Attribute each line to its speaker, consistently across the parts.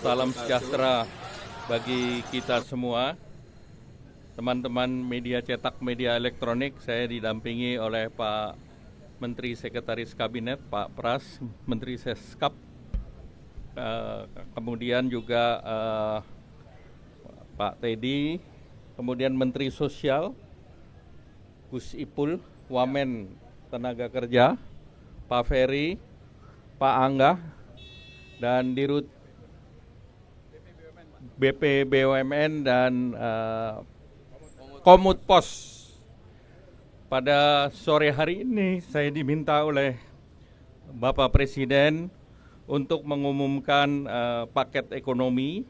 Speaker 1: Salam sejahtera bagi kita semua. Teman-teman media cetak, media elektronik, saya didampingi oleh Pak Menteri Sekretaris Kabinet, Pak Pras, Menteri Seskap, kemudian juga Pak Teddy, kemudian Menteri Sosial, Gus Ipul, Wamen Tenaga Kerja, Pak Ferry, Pak Angga, dan Dirut BP BUMN dan Komut Pos. Pada sore hari ini saya diminta oleh Bapak Presiden untuk mengumumkan paket ekonomi.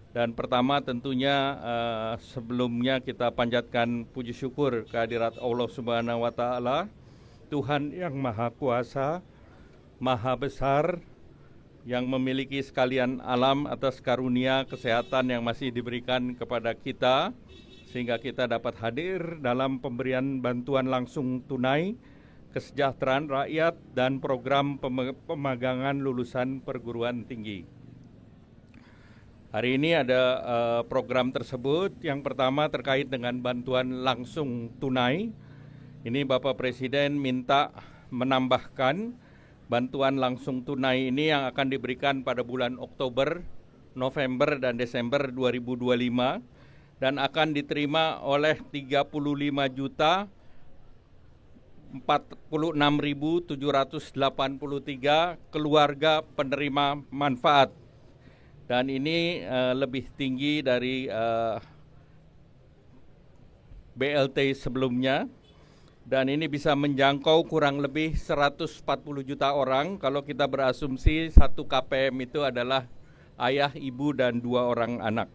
Speaker 1: Dan pertama tentunya sebelumnya kita panjatkan puji syukur kehadirat Allah Subhanahu wa Ta'ala, Tuhan yang Maha Kuasa, Maha Besar, yang memiliki sekalian alam atas karunia kesehatan yang masih diberikan kepada kita, sehingga kita dapat hadir dalam pemberian bantuan langsung tunai, kesejahteraan rakyat, dan program pemagangan lulusan perguruan tinggi. Hari ini ada program tersebut. Yang pertama terkait dengan bantuan langsung tunai. Ini Bapak Presiden minta menambahkan bantuan langsung tunai ini yang akan diberikan pada bulan Oktober, November, dan Desember 2025 dan akan diterima oleh 35.046.783 keluarga penerima manfaat. Dan ini lebih tinggi dari BLT sebelumnya. Dan ini bisa menjangkau kurang lebih 140 juta orang. Kalau kita berasumsi 1 KPM itu adalah ayah, ibu, dan 2 orang anak.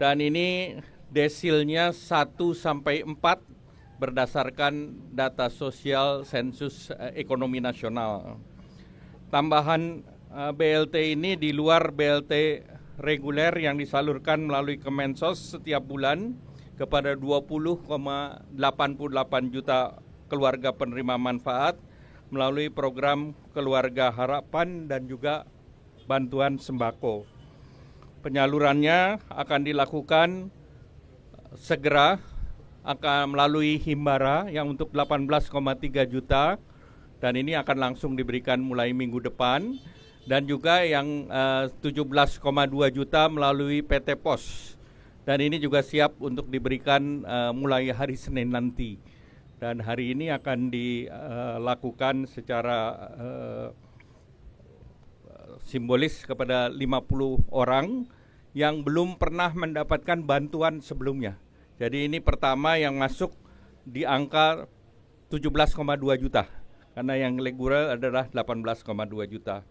Speaker 1: Dan ini desilnya 1-4 berdasarkan data sosial sensus ekonomi nasional. Tambahan BLT ini di luar BLT reguler yang disalurkan melalui Kemensos setiap bulan kepada 20,88 juta keluarga penerima manfaat melalui program Keluarga Harapan dan juga bantuan sembako. Penyalurannya akan dilakukan segera, akan melalui Himbara yang untuk 18,3 juta dan ini akan langsung diberikan mulai minggu depan, dan juga yang 17,2 juta melalui PT Pos. Dan ini juga siap untuk diberikan mulai hari Senin nanti. Dan hari ini akan dilakukan secara simbolis kepada 50 orang yang belum pernah mendapatkan bantuan sebelumnya. Jadi ini pertama yang masuk di angka 17,2 juta. Karena yang reguler adalah 18,2 juta.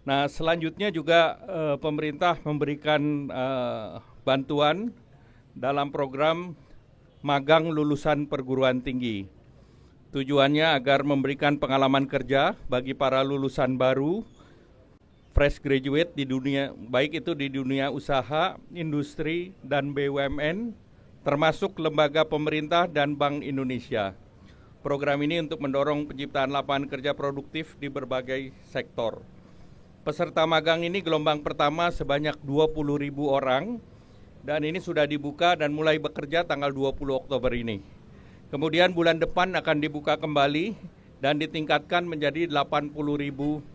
Speaker 1: Nah, selanjutnya juga pemerintah memberikan bantuan dalam program magang lulusan perguruan tinggi. Tujuannya agar memberikan pengalaman kerja bagi para lulusan baru, fresh graduate di dunia, baik itu di dunia usaha, industri, dan BUMN, termasuk lembaga pemerintah dan Bank Indonesia. Program ini untuk mendorong penciptaan lapangan kerja produktif di berbagai sektor. Peserta magang ini gelombang pertama sebanyak 20.000 orang dan ini sudah dibuka dan mulai bekerja tanggal 20 Oktober ini. Kemudian bulan depan akan dibuka kembali dan ditingkatkan menjadi 80.000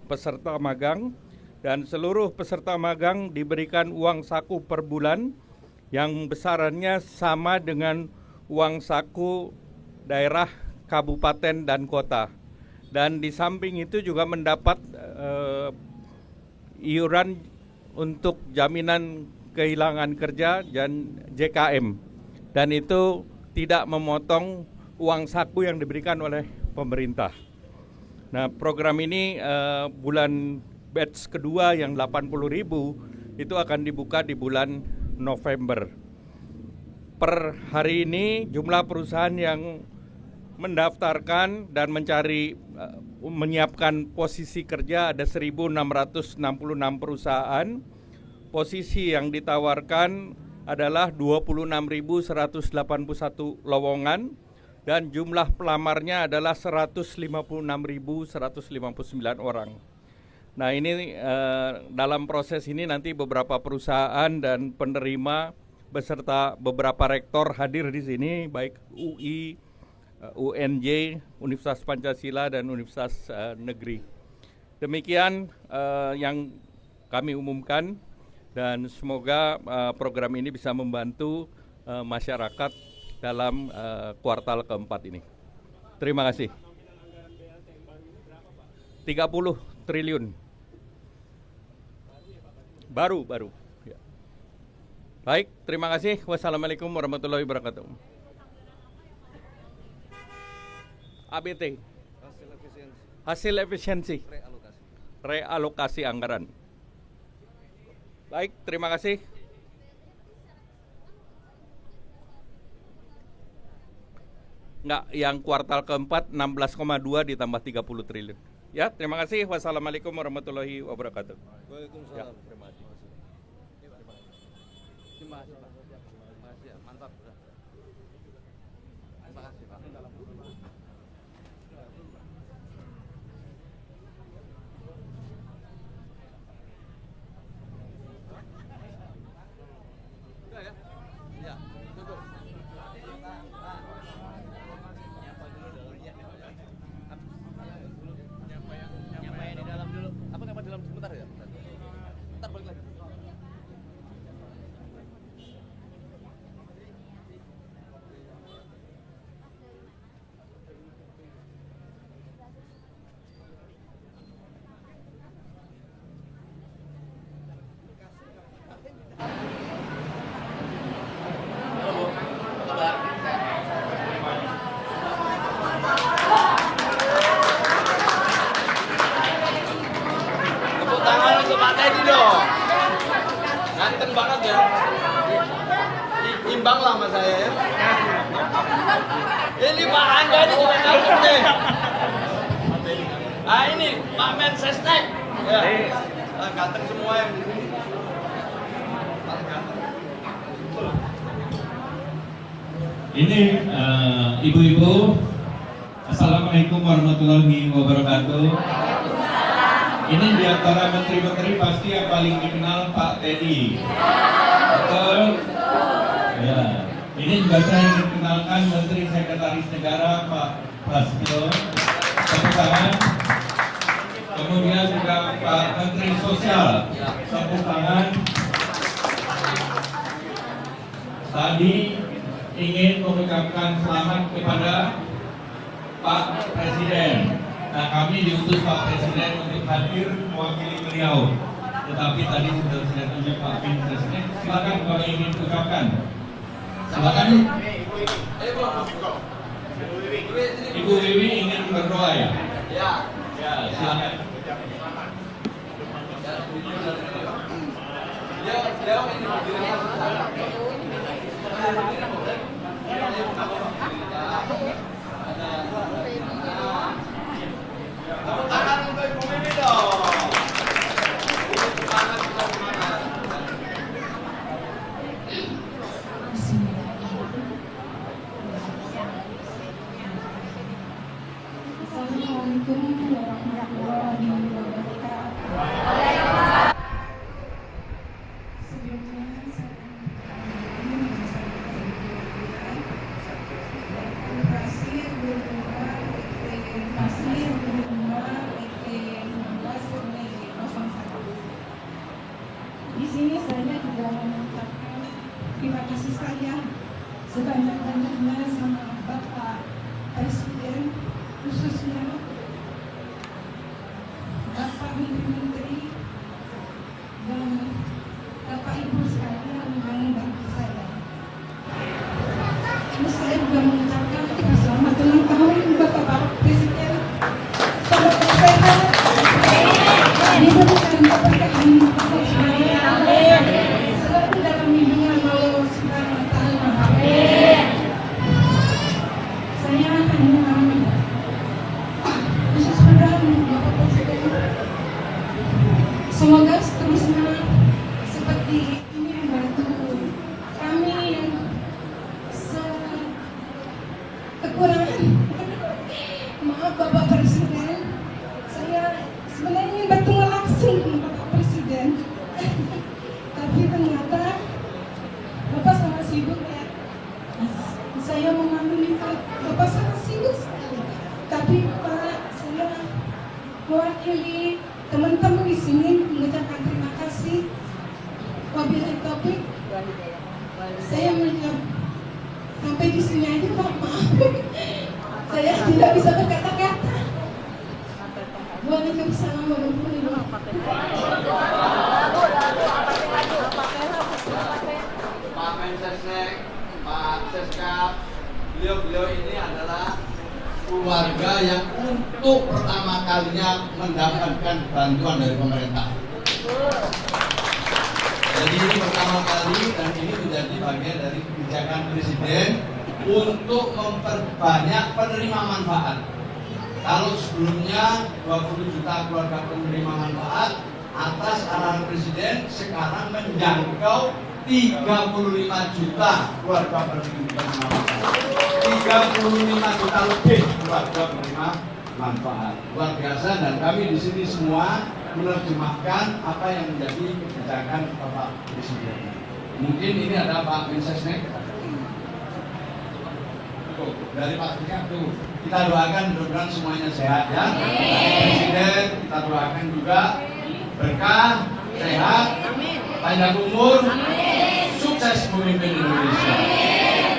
Speaker 1: peserta magang dan seluruh peserta magang diberikan uang saku per bulan yang besarannya sama dengan uang saku daerah, kabupaten, dan kota. Dan di samping itu juga mendapat iuran untuk jaminan kehilangan kerja dan JKM, dan itu tidak memotong uang saku yang diberikan oleh pemerintah. Nah, program ini bulan batch kedua yang 80.000 itu akan dibuka di bulan November. Per hari ini jumlah perusahaan yang mendaftarkan dan menyiapkan posisi kerja ada 1.666 perusahaan. Posisi yang ditawarkan adalah 26.181 lowongan dan jumlah pelamarnya adalah 156.159 orang. Nah ini dalam proses ini nanti beberapa perusahaan dan penerima beserta beberapa rektor hadir di sini, baik UI, UNJ, Universitas Pancasila dan Universitas Negeri. Demikian yang kami umumkan dan semoga program ini bisa membantu masyarakat dalam kuartal keempat ini. Terima kasih. 30 triliun. Baru. Ya. Baik, terima kasih. Wassalamualaikum warahmatullahi wabarakatuh. ABT. Hasil efisiensi. Realokasi anggaran. Baik, terima kasih. Enggak, yang kuartal keempat 16,2 ditambah 30 triliun. Ya, terima kasih. Wassalamualaikum warahmatullahi wabarakatuh.
Speaker 2: Waalaikumsalam.
Speaker 1: Ya.
Speaker 2: Terima kasih. Terima kasih, Pak. Terima kasih, ya. Mantap. Terima kasih, Pak. Sudah ya? Iya, tutup. Nyapa yang di dalam dulu. Apa nyapa di dalam sebentar ya? Ntar balik lagi. Tepuk tangan untuk Pak Teddy dong. Ganteng banget ya. Imbang lah sama saya ya. Ini Pak Angga ini juga ganteng deh. Nah ini Pak Mensesnek. Ya. Ganteng semua yang di sini.
Speaker 3: Ini ibu-ibu, assalamualaikum warahmatullahi wabarakatuh. Ini di antara menteri-menteri pasti yang paling dikenal Pak Teddy. Betul? Ya. Ini juga saya ingin kenalkan Menteri Sekretaris Negara Pak Prasetyo. Tepuk tangan. Kemudian juga Pak Menteri Sosial. Tepuk tangan. Tadi ingin mengucapkan selamat kepada Pak Presiden. Nah, kami diutus Pak Presiden untuk hadir mewakili beliau. Tetapi tadi sudah saya tunjuk Pak Presiden. Silakan kalau ingin ucapkan. Silakan. Ibu Wiwi ingin berdoa ya?
Speaker 2: Ya.
Speaker 3: Ya, silakan.
Speaker 2: Tepuk tangan untuk Ibu Wiwi dong. Semangat kita semangat.
Speaker 4: Assalamualaikum warahmatullahi wabarakatuh. Sebelumnya saya Pasir Berdua Pasir Berdua Di sini saya juga mengucapkan terima kasih saya sebanyak-banyaknya sama Bapak Presiden, khususnya Bapak Menteri dan Bapak Ibu sekalian yang membantu saya. Ini saya juga mengucapkan selamat ulang tahun Bapak Presiden. Selamat sehat, diberikan keberkahan untuk semuanya. Selalu dalam lindungan Allah Subhanahu wa Ta'ala. mewakili teman-teman di sini mengucapkan terima kasih. Wabillahi taufik. Saya melihat sampai di sini aja, Pak, maaf. Saya tidak bisa berkata-kata. Waalaikumsalam warahmatullahi wabarakatuh.
Speaker 2: Pak Mensesnek, Pak Seskap, beliau ini adalah keluarga yang untuk pertama kalinya mendapatkan bantuan dari pemerintah. Jadi ini pertama kali dan ini menjadi bagian dari kebijakan Presiden untuk memperbanyak penerima manfaat. Kalau sebelumnya 20 juta keluarga penerima manfaat, atas arahan Presiden sekarang menjangkau 35 juta keluarga penerima manfaat. 35 juta lebih keluarga penerima manfaat. Luar biasa, dan kami di sini semua menerjemahkan apa yang menjadi kebijakan Bapak Presiden. Mungkin ini ada Pak Mensesnek. Dari Pak Presiden tuh. Kita doakan mudah-mudahan semuanya sehat ya. Presiden kita doakan juga berkah, sehat, panjang umur, sukses memimpin Indonesia.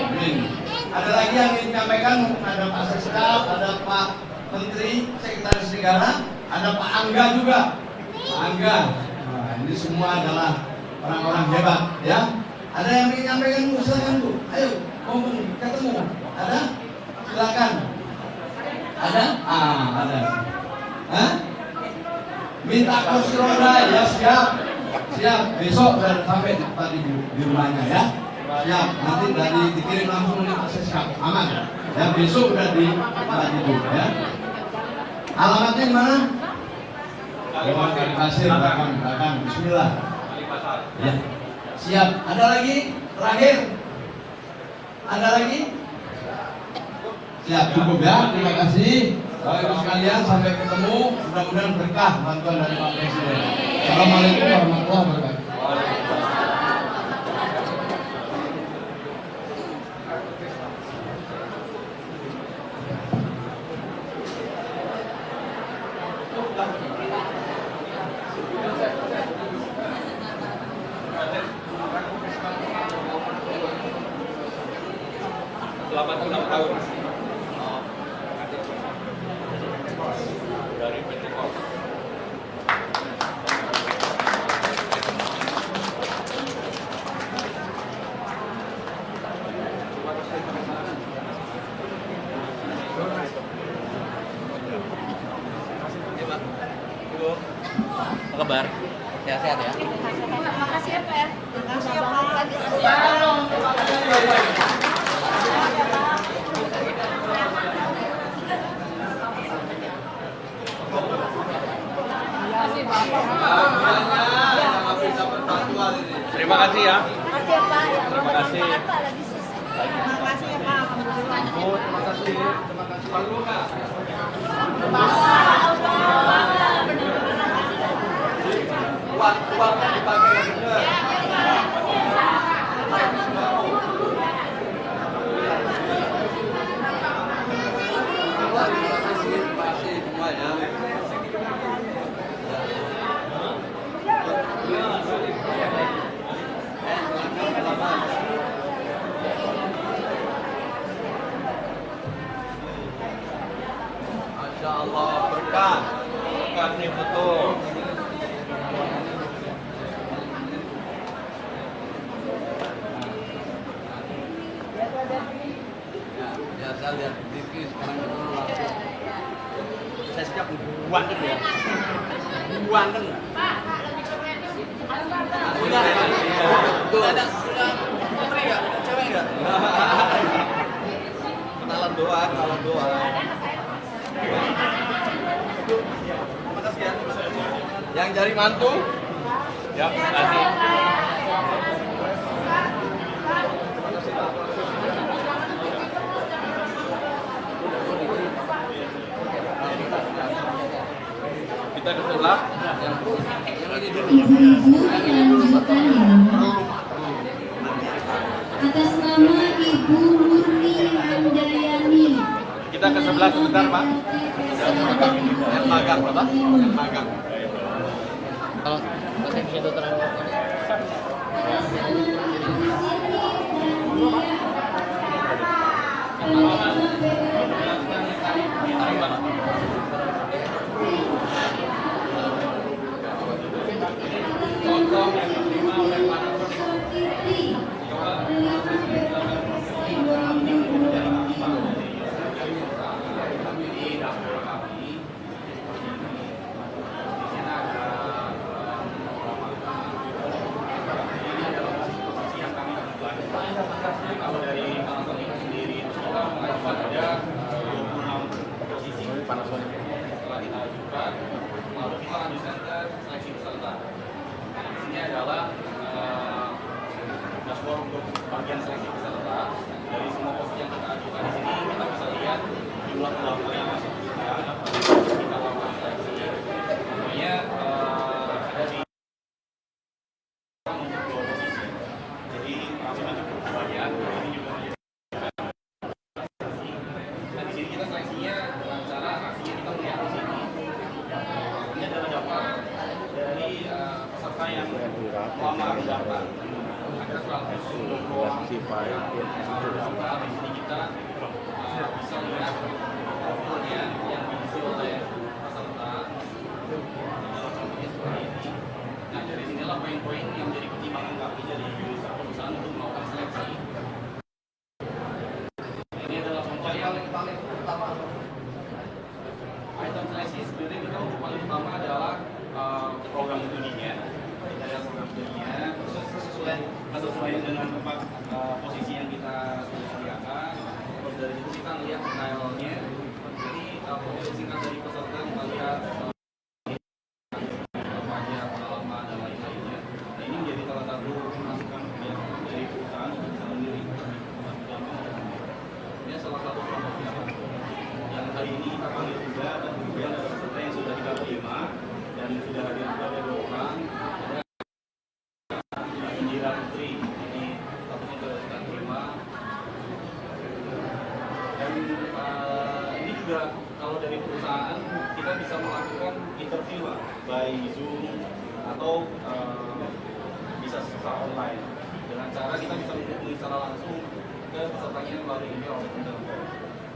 Speaker 2: Amin. Ada lagi yang ingin disampaikan, ada Pak Seskap, ada Pak Menteri, Sekretaris Negara, ada Pak Angga juga. Pak Angga, nah, ini semua adalah orang-orang hebat ya. Ada yang ingin menyampaikan, silakan Bu. Ayo, mau ketemu. Ada? Silakan. Ada? Ada. Hah? Minta kursi roda ya, siap. Siap, besok sudah sampai tadi di rumahnya ya. Siap, nanti dikirim langsung oleh Pak Seskap. Aman. Ya, besok sudah di tempat itu ya. Alamatnya di mana? Pasir, belakang. Bismillah. Ya. Siap. Ada lagi? Terakhir. Ada lagi? Siap, cukup ya. Terima kasih. Bapak Ibu sekalian, sampai ketemu. Mudah-mudahan berkah bantuan dari Pak Presiden. Assalamualaikum warahmatullahi wabarakatuh.
Speaker 1: Selamat ulang tahun dari PT Pos.
Speaker 2: Apa kabar? Sehat-sehat ya?
Speaker 5: Makasih ya Pak ya. Makasih ya Pak.
Speaker 1: Terima kasih ya.
Speaker 5: Makasih ya Pak.
Speaker 1: Terima kasih.
Speaker 5: Pak lagi susah. Makasih ya Pak.
Speaker 1: Terima kasih. Perlu nggak? Uangnya dipakai yang benar. Masya Allah, berkah. Berkah nih betul.
Speaker 2: Ya, saya lihat di TV sekarang itu langsung. Saya siap buangkan ya. Buangkan nggak? Udah, tuh ada putri nggak? Cewek nggak? Kenalan doa. Terima kasih ya. Yang cari mantu?
Speaker 1: Ya, terima kasih. Kita ke sebelah.
Speaker 6: Ibu-ibu lanjutan ya. Atas nama Ibu Nurni Handayani.
Speaker 1: Kita
Speaker 2: Kita ke sebelah sebentar, Pak. Yang magang, Pak. Yang magang.
Speaker 7: Kalau itu terlalu
Speaker 3: contoh yang diterima oleh para kalau dari Panasonic sendiri kita mengajukan ada 26 posisi Panasonic setelah kita ajukan lalu kita lanjutkan ke seleksi peserta. Ini adalah dashboard untuk bagian seleksi peserta. Dari semua posisi yang kita ajukan di sini kita bisa lihat jumlah kelompok yang masuk kita lakukan seleksi. Semuanya ada di untuk 2 posisi. Jadi maksudnya cukup banyak. Ini juga nah di sini kita seleksinya dengan cara hasilnya kita melihat di sini. Ini adalah daftar dari peserta yang melamar mendaftar. Ada 120 orang yang mendaftar. Di sini kita bisa lihat profilnya yang diisi oleh peserta. Contohnya seperti ini. Nah dari sinilah poin-poin yang menjadi pertimbangan kami dari perusahaan untuk melakukan seleksi. Ini adalah contoh yang paling utama. Item seleksi sebenarnya kita untuk paling utama adalah program studinya. Ada program studinya sesuai dengan tempat posisi yang kita sediakan. Terus dari situ kita lihat detailnya. Jadi profil singkat dari peserta kita lihat pengalaman dan lain-lainnya. Nah ini menjadi salah satu masukan dari perusahaan untuk bisa memilih ini salah satu contohnya yang hari ini kita panggil juga dan kemudian ada peserta yang sudah kita terima dan sudah hadir juga ada 2 orang. Ada Indira Putri, ini satunya sudah kita terima. Dan ini juga kalau dari perusahaan kita bisa melakukan interview by Zoom atau bisa secara online dengan cara kita bisa menghubungi secara langsung ke pesertanya melalui email atau telepon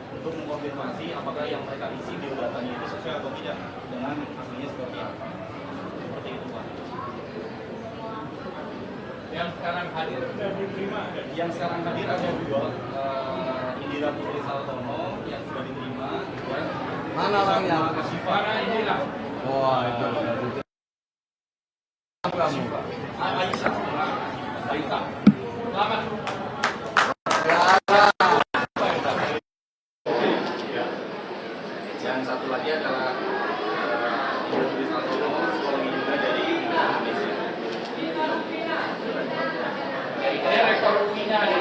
Speaker 3: untuk mengkonfirmasi apakah yang mereka isi biodatanya itu sesuai atau tidak dengan aslinya seperti apa. Seperti itu, Pak. Yang sekarang hadir sudah diterima. Yang sekarang hadir ada 2, Indira Putri Saltono yang sudah diterima dan
Speaker 7: mana orangnya?
Speaker 3: Mana Indira?
Speaker 7: Wah, itu.
Speaker 3: Aisyah. Selamat. Yang satu lagi adalah Indira Putri Saltono, psikologi juga dari Indonesia. Dari rektor UI-nya ada.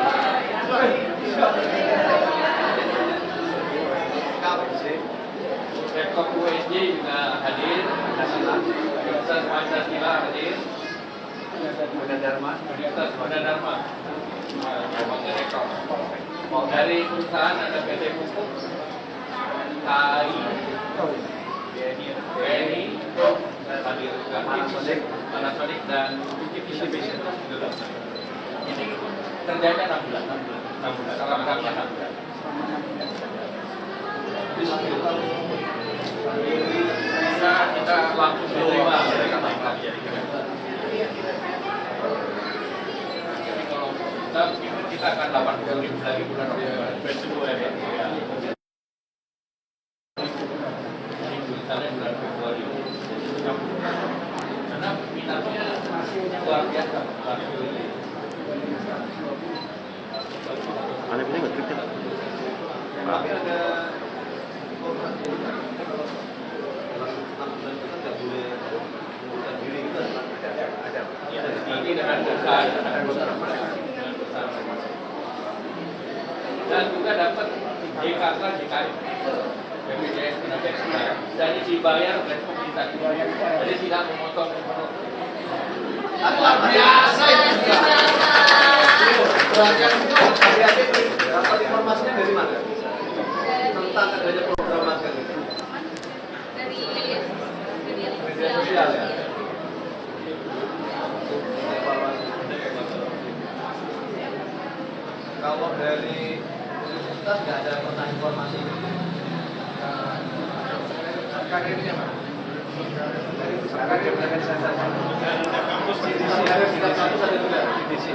Speaker 3: Rektor USJ juga hadir. Universitas Pancasila hadir. Universitas Wadadharma. Wakil rektor. Dari perusahaan ada PT Pupuk, KAI, BNI, hadir juga Panasonic dan Innovation. Ini kerjanya 6 bulan. Salam kami 6 bulan. Bisa kita langsung terima mereka tanpa dijadikan. Kalau kita akan 80.000 lagi bulan Oktober. Februari. Misalnya bulan Februari. Karena minatnya luar biasa.
Speaker 7: Ada punya nggak triknya?
Speaker 3: Tapi ada ini dengan perusahaan dan juga dapat JKK, JKI, BPJS Ketenagakerjaan. Jadi dibayar oleh pemerintah, jadi tidak memotong. Luar biasa ini. Dapat informasinya dari mana? Tentang
Speaker 7: adanya program magang itu?
Speaker 5: Dari media
Speaker 7: Media sosial ya? Kalau dari universitas nggak ada pernah informasi akademiknya Pak? Akademik ada kampus di DC, ada tingkat kampus ada juga di DC.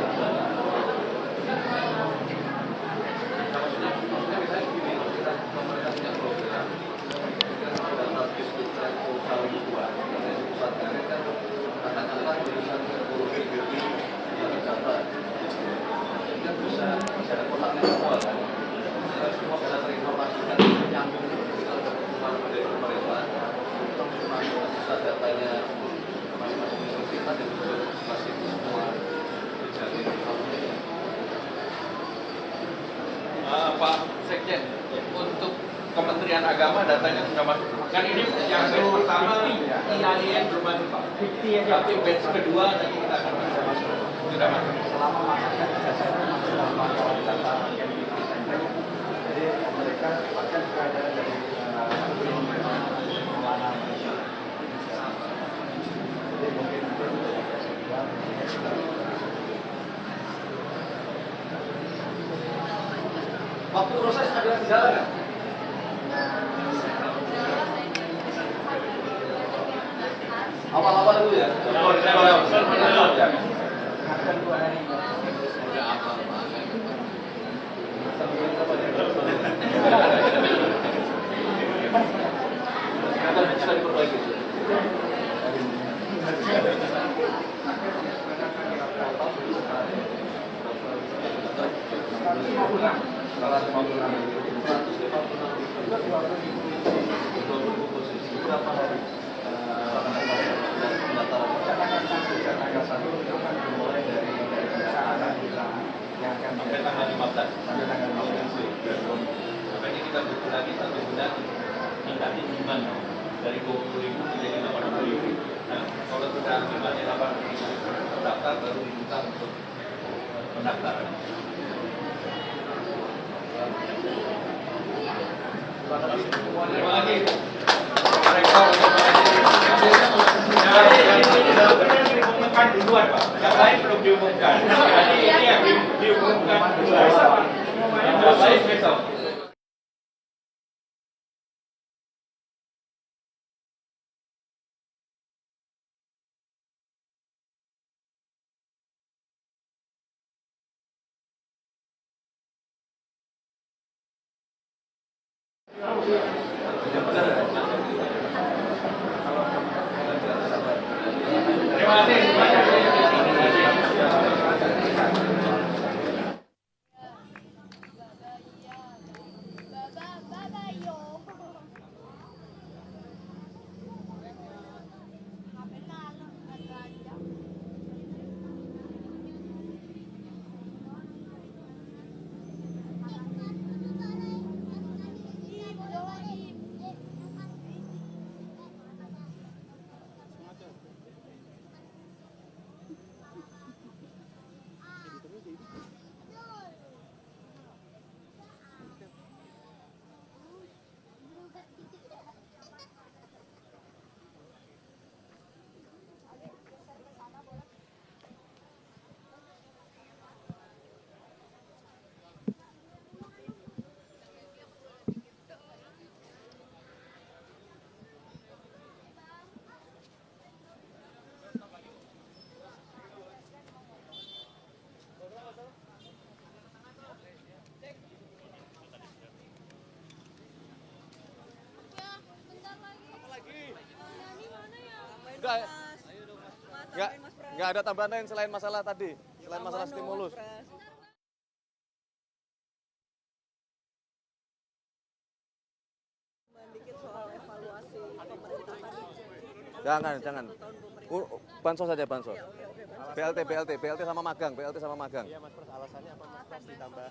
Speaker 1: Pak Sekjen, untuk Kementerian Agama datanya sudah masuk. Kan ini yang batch pertama IAIN belum masuk Pak. Tapi batch kedua nanti kita akan masuk. Sudah masuk.
Speaker 2: Selama masanya dalam pantauan data jadi mereka bahkan juga ada dari pengelolaan jadi mungkin
Speaker 7: Waktu proses ada kendala nggak? Awal-awal dulu ya? Awal-awal ya? Bisa diperbaiki.
Speaker 1: Sampai tanggal 15. Makanya kita butuh lagi 1 bulan tingkatin iman dari 20.000 menjadi 80.000. Nah, kalau sudah imannya 80.000 terdaftar baru diminta untuk pendaftaran. Terima kasih. Mereka diumumkan duluan Pak. Yang lain belum diumumkan. Jadi ini yang diumumkan duluan. Yang lain besok. Terima kasih.
Speaker 7: Nggak ada tambahan lain selain masalah tadi, selain masalah stimulus. Jangan. Bansos saja bansos. BLT sama magang.
Speaker 8: Iya Mas Pras, alasannya apa Mas Pras ditambah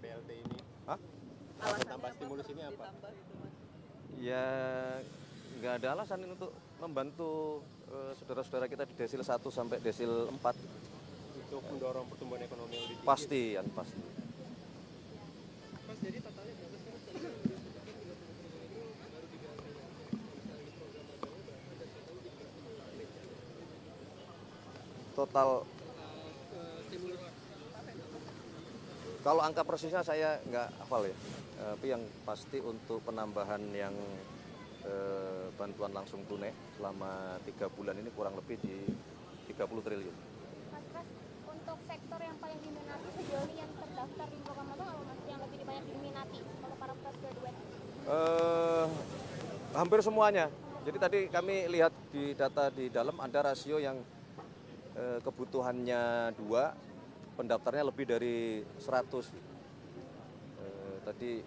Speaker 8: BLT ini?
Speaker 7: Hah?
Speaker 8: Tambah stimulus ini apa?
Speaker 7: Ya nggak ada alasan untuk membantu saudara-saudara kita di desil 1 sampai desil 4.
Speaker 8: Untuk mendorong pertumbuhan ekonomi yang lebih tinggi.
Speaker 7: Pasti.
Speaker 8: Mas, jadi totalnya berapa sih?
Speaker 7: total kalau angka persisnya saya nggak hafal ya, tapi yang pasti untuk penambahan yang bantuan langsung tunai selama 3 bulan ini kurang lebih di 30 triliun.
Speaker 5: Mas Pras, untuk sektor yang paling diminati sejauh ini yang terdaftar di program abang apa mas yang lebih banyak diminati oleh para fresh graduate?
Speaker 7: Hampir semuanya. Jadi tadi kami lihat di data di dalam ada rasio yang kebutuhannya 2, pendaftarnya lebih dari 100. Tadi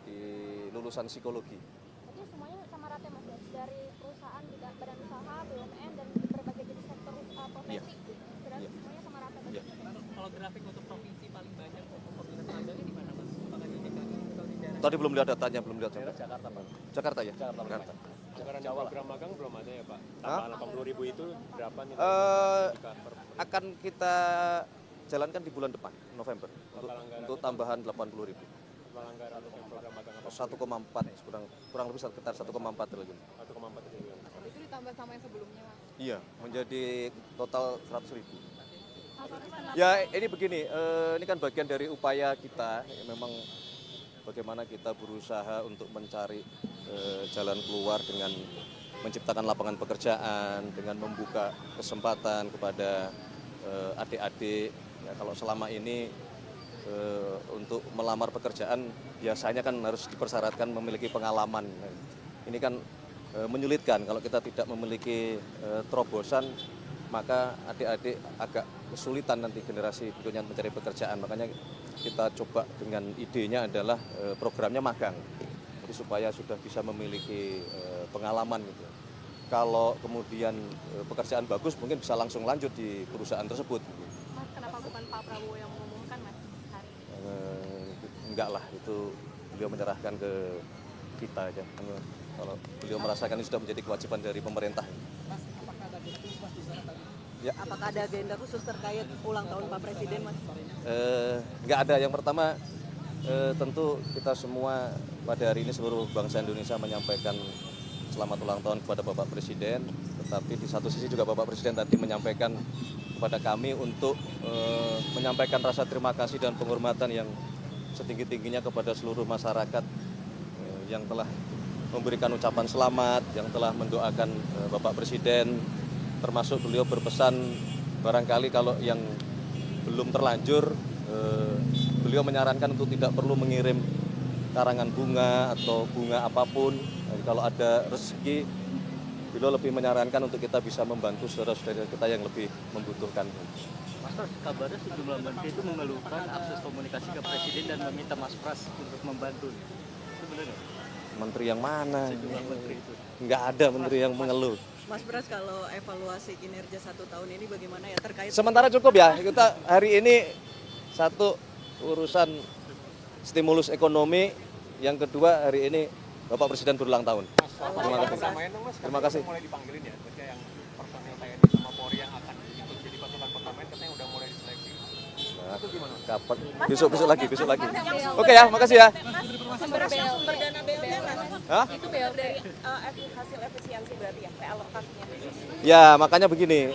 Speaker 7: di lulusan psikologi.
Speaker 5: Jadi semuanya sama rata mas ya? Dari perusahaan, badan usaha, BUMN, dan berbagai jenis sektor profesi? Berarti semuanya sama rata mas?
Speaker 7: Iya.
Speaker 9: Kalau grafik untuk provinsi paling banyak untuk peminat magangnya di mana mas? Apakah di DKI atau di daerah?
Speaker 7: Tadi belum lihat datanya, belum lihat.
Speaker 8: Jakarta, Pak.
Speaker 7: Jakarta ya?
Speaker 8: Jakarta. Anggaran program magang belum ada ya, Pak?
Speaker 7: Hah?
Speaker 8: Tambahan 80.000 itu berapa nih?
Speaker 7: Akan kita jalankan di bulan depan, November, untuk tambahan 80.000.
Speaker 8: Total anggaran untuk program magang apa?
Speaker 7: 1,4 kurang lebih sekitar 1,4 triliun.
Speaker 8: 1,4 triliun.
Speaker 5: Itu ditambah sama yang sebelumnya mas?
Speaker 7: Iya, menjadi total 100.000. Ya ini begini, ini kan bagian dari upaya kita, memang bagaimana kita berusaha untuk mencari jalan keluar dengan menciptakan lapangan pekerjaan, dengan membuka kesempatan kepada adik-adik. Ya, kalau selama ini untuk melamar pekerjaan biasanya kan harus dipersyaratkan memiliki pengalaman. Ini kan menyulitkan kalau kita tidak memiliki terobosan, maka adik-adik agak kesulitan nanti generasi berikutnya mencari pekerjaan. Makanya kita coba dengan idenya adalah programnya magang, jadi supaya sudah bisa memiliki pengalaman gitu. Kalau kemudian pekerjaan bagus mungkin bisa langsung lanjut di perusahaan tersebut.
Speaker 5: Mas, kenapa bukan Pak Prabowo yang mengumumkan mas hari ini?
Speaker 7: Enggak lah, itu beliau menyerahkan ke kita aja. Kalau beliau merasakan ini sudah menjadi kewajiban dari pemerintah.
Speaker 9: Mas, apakah ada agenda khusus mas di sana tadi?
Speaker 7: Ya.
Speaker 10: Apakah ada agenda khusus terkait ulang tahun Pak Presiden mas?
Speaker 7: Enggak ada. Yang pertama tentu kita semua pada hari ini seluruh bangsa Indonesia menyampaikan selamat ulang tahun kepada Bapak Presiden. Tetapi di satu sisi juga Bapak Presiden tadi menyampaikan kepada kami untuk menyampaikan rasa terima kasih dan penghormatan yang setinggi-tingginya kepada seluruh masyarakat yang telah memberikan ucapan selamat, yang telah mendoakan Bapak Presiden, termasuk beliau berpesan barangkali kalau yang belum terlanjur, beliau menyarankan untuk tidak perlu mengirim karangan bunga atau bunga apapun. Dan kalau ada rezeki, beliau lebih menyarankan untuk kita bisa membantu saudara-saudara kita yang lebih membutuhkan.
Speaker 9: Mas Pras, kabarnya sejumlah menteri itu mengeluhkan akses komunikasi ke Presiden dan meminta Mas Pras untuk membantu. Itu benar nggak?
Speaker 7: Menteri yang mana?
Speaker 9: Sejumlah menteri itu.
Speaker 7: Nggak ada menteri yang mengeluh.
Speaker 10: Mas Pras, kalau evaluasi kinerja 1 tahun ini bagaimana ya terkait?
Speaker 7: Sementara cukup ya, kita hari ini satu urusan stimulus ekonomi, yang kedua hari ini Bapak Presiden berulang tahun. Terima kasih. Terima kasih.
Speaker 8: Mulai dipanggilin ya, maksudnya yang personil TNI sama Polri yang akan ikut jadi pasukan pertamain katanya udah mulai diseleksi. Itu gimana?
Speaker 7: Kapan? Besok lagi. Oke ya, makasih ya.
Speaker 10: Sumber dana BLT mas?
Speaker 7: Hah?
Speaker 10: Itu BLT dari hasil efisiensi berarti ya, realokasinya?
Speaker 7: Ya, makanya begini,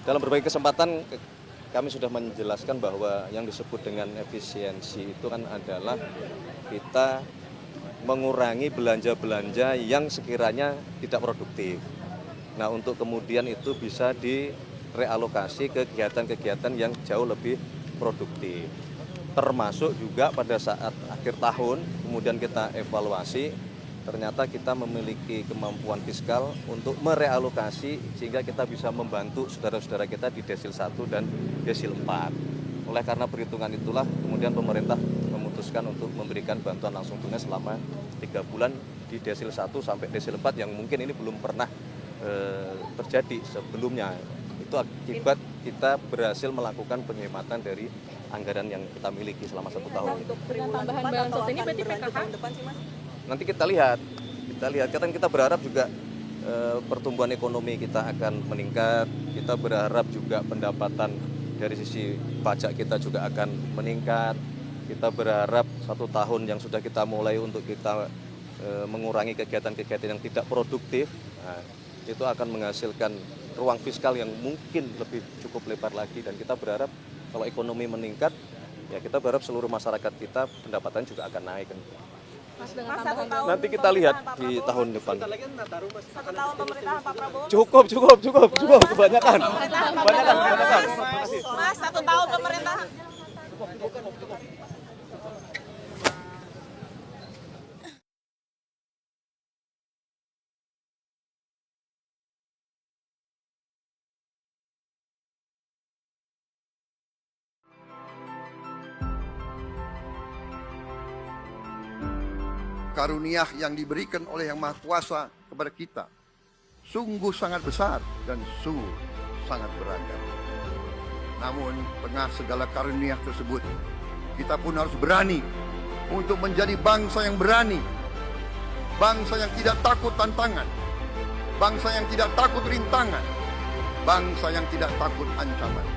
Speaker 7: dalam berbagai kesempatan kami sudah menjelaskan bahwa yang disebut dengan efisiensi itu kan adalah kita mengurangi belanja-belanja yang sekiranya tidak produktif. Nah, untuk kemudian itu bisa direalokasi ke kegiatan-kegiatan yang jauh lebih produktif. Termasuk juga pada saat akhir tahun, kemudian kita evaluasi, ternyata kita memiliki kemampuan fiskal untuk merealokasi sehingga kita bisa membantu saudara-saudara kita di desil 1 dan desil 4. Oleh karena perhitungan itulah kemudian pemerintah memutuskan untuk memberikan bantuan langsung tunai selama 3 bulan di desil 1 sampai desil 4 yang mungkin ini belum pernah terjadi sebelumnya. Itu akibat kita berhasil melakukan penghematan dari anggaran yang kita miliki selama 1 tahun.
Speaker 10: Untuk tambahan bansos ini berarti PKH? Tahun depan sih mas?
Speaker 7: Nanti kita lihat, kan kita berharap juga pertumbuhan ekonomi kita akan meningkat. Kita berharap juga pendapatan dari sisi pajak kita juga akan meningkat. Kita berharap 1 tahun yang sudah kita mulai untuk kita mengurangi kegiatan-kegiatan yang tidak produktif. Nah, itu akan menghasilkan ruang fiskal yang mungkin lebih cukup lebar lagi, dan kita berharap kalau ekonomi meningkat, ya kita berharap seluruh masyarakat kita pendapatan juga akan naik.
Speaker 5: Mas, dengan tambahan
Speaker 7: Nanti kita lihat di tahun depan.
Speaker 10: 1 tahun pemerintahan Pak Prabowo.
Speaker 7: Cukup, kebanyakan.
Speaker 10: Mas, 1 tahun pemerintahan.
Speaker 11: Karunia yang diberikan oleh Yang Maha Kuasa kepada kita sungguh sangat besar dan sungguh sangat beragam. Namun tengah segala karunia tersebut, kita pun harus berani untuk menjadi bangsa yang berani, bangsa yang tidak takut tantangan, bangsa yang tidak takut rintangan, bangsa yang tidak takut ancaman.